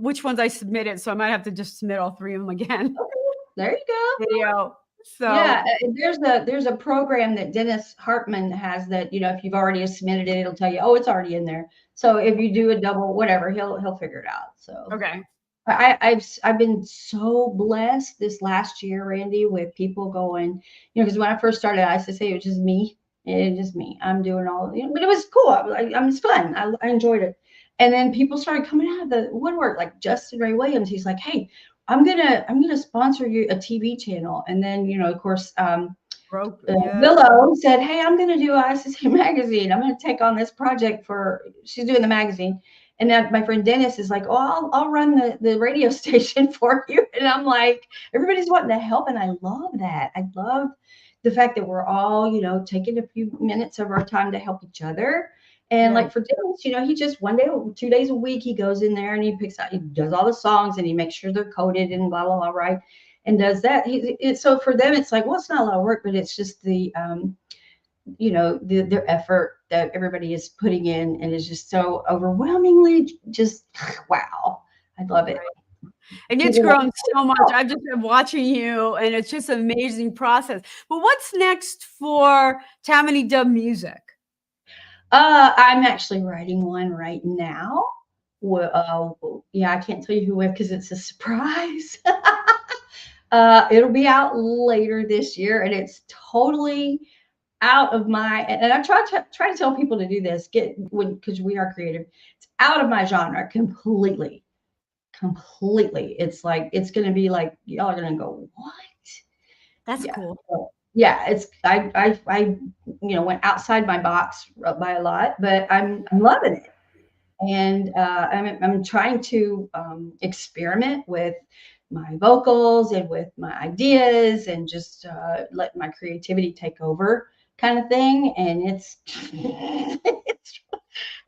which ones I submitted, so I might have to just submit all 3 of them again. Okay, there you go. Video. Yeah, So there's a program that Dennis Hartman has that, if you've already submitted it, it'll tell you, oh, it's already in there. So if you do a double, whatever, he'll figure it out. So okay. I've been so blessed this last year, Randie, with people going, because when I first started, I used to say it was just me. It's just me. I'm doing all, but it was cool. It's fun. I enjoyed it. And then people started coming out of the woodwork, like Justin Ray Williams. He's like, hey, I'm gonna sponsor you a TV channel. And then, of course, Broke. Yeah. Willow said, hey, I'm going to do ISSA magazine. I'm going to take on this project she's doing the magazine. And then my friend Dennis is like, oh, I'll run the radio station for you. And I'm like, everybody's wanting to help. And I love that. I love the fact that we're all, taking a few minutes of our time to help each other. And Right. like for Dennis, he just 2 days a week, he goes in there and he does all the songs and he makes sure they're coded and blah, blah, blah, right? And does that. So for them, it's like, well, it's not a lot of work, but it's just their effort that everybody is putting in, and it's just so overwhelmingly just wow. I love it. And it's grown so much. I've just been watching you, and it's just an amazing process. But what's next for Tamanie Dub Music? I'm actually writing one right now. Well, yeah, I can't tell you who with because it's a surprise. It'll be out later this year, and it's totally out of my. And I try to tell people to do this. Because we are creative. It's out of my genre completely. Completely. It's like it's going to be like y'all are going to go what? That's Yeah. cool. yeah, it's I went outside my box by a lot, but I'm loving it. And I'm trying to experiment with my vocals and with my ideas and just let my creativity take over kind of thing. And it's,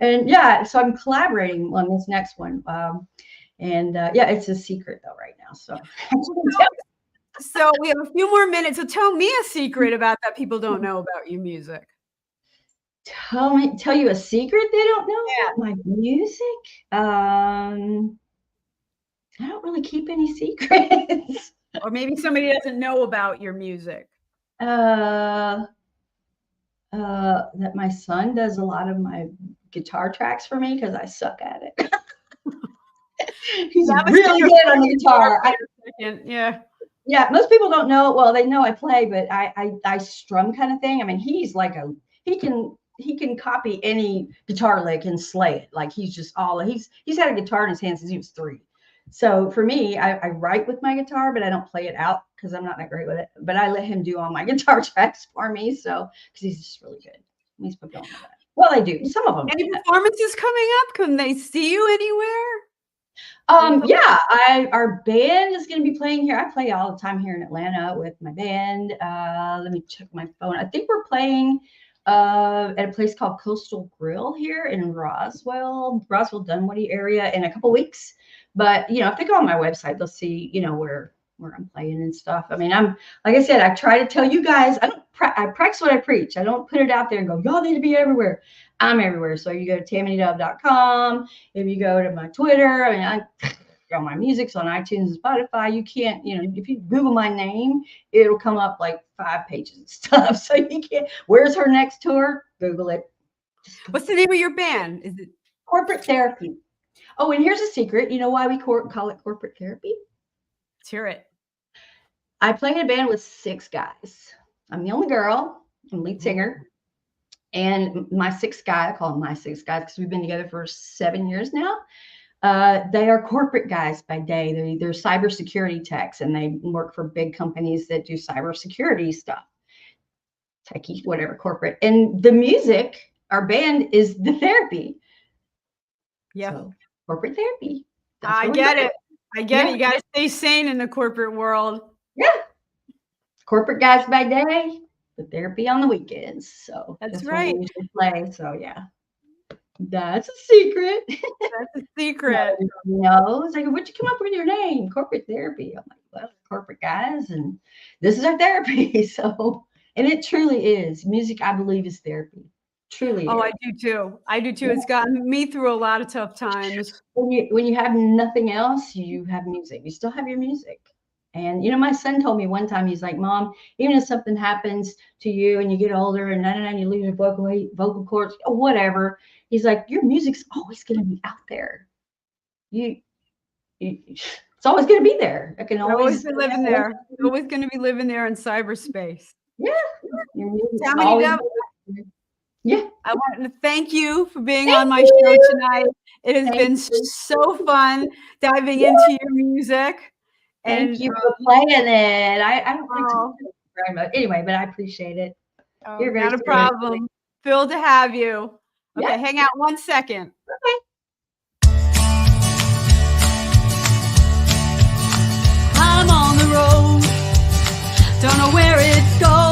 and yeah, so I'm collaborating on this next one. Yeah, it's a secret though right now. So So we have a few more minutes. So tell me a secret about that people don't know about your music. tell you a secret they don't know Yeah. about my music. I don't really keep any secrets. Or maybe somebody doesn't know about your music. That my son does a lot of my guitar tracks for me because I suck at it. He's really good on the guitar. Yeah. Yeah, most people don't know. Well, they know I play, but I strum kind of thing. I mean, he's like he can copy any guitar lick and slay it. Like he's had a guitar in his hand since he was 3. So for me, I write with my guitar, but I don't play it out because I'm not that great with it. But I let him do all my guitar tracks for me. So because he's just really good. These people don't know that. Well, they do. Some of them. Any performances coming up? Can they see you anywhere? Yeah, our band is going to be playing here. I play all the time here in Atlanta with my band. Let me check my phone. I think we're playing at a place called Coastal Grill here in Roswell, Dunwoody area in a couple weeks. But if they go on my website, they'll see where I'm playing and stuff. I mean, like I said, I try to tell you guys. I practice what I preach. I don't put it out there and go, y'all need to be everywhere. I'm everywhere. So you go to tamaniedove.com. If you go to my Twitter, I mean, my music's on iTunes and Spotify. You can't, if you Google my name, it'll come up like 5 pages of stuff. So you can't. Where's her next tour? Google it. What's the name of your band? Is it Corporate Therapy? Oh, and here's a secret. You know why we call it Corporate Therapy? Let's hear it. I play in a band with 6 guys. I'm the only girl. I'm lead singer. And my 6th guy, I call them my 6 guys because we've been together for 7 years now. They are corporate guys by day. They're cybersecurity techs, and they work for big companies that do cybersecurity stuff. Techie, whatever, corporate. And the music, our band is the therapy. Yeah. So, corporate therapy. I get it. You got to stay sane in the corporate world. Yeah. Corporate guys by day, the therapy on the weekends. So that's right. What we usually play. So yeah, that's a secret. That's a secret. No, it's like, where'd you come up with your name? Corporate Therapy. I'm like, well, corporate guys, and this is our therapy. So, and it truly is. Music, I believe, is therapy. Truly. Oh, is. I do too. Yeah. It's gotten me through a lot of tough times. When you have nothing else, you have music. You still have your music. And, my son told me one time, he's like, Mom, even if something happens to you and you get older and you lose your vocal cords, or whatever, he's like, your music's always going to be out there. It's always going to be there. It can always be living there. It's always going to be living there in cyberspace. Yeah. Tamanie, yeah. I want to thank you for being on my show tonight. It has been so fun diving into your music. Thank you for playing it. I don't like to very much anyway, but I appreciate it. Oh, you're not a problem. Thrilled to have you. Okay, hang out 1 second. Okay. I'm on the road, don't know where it's going.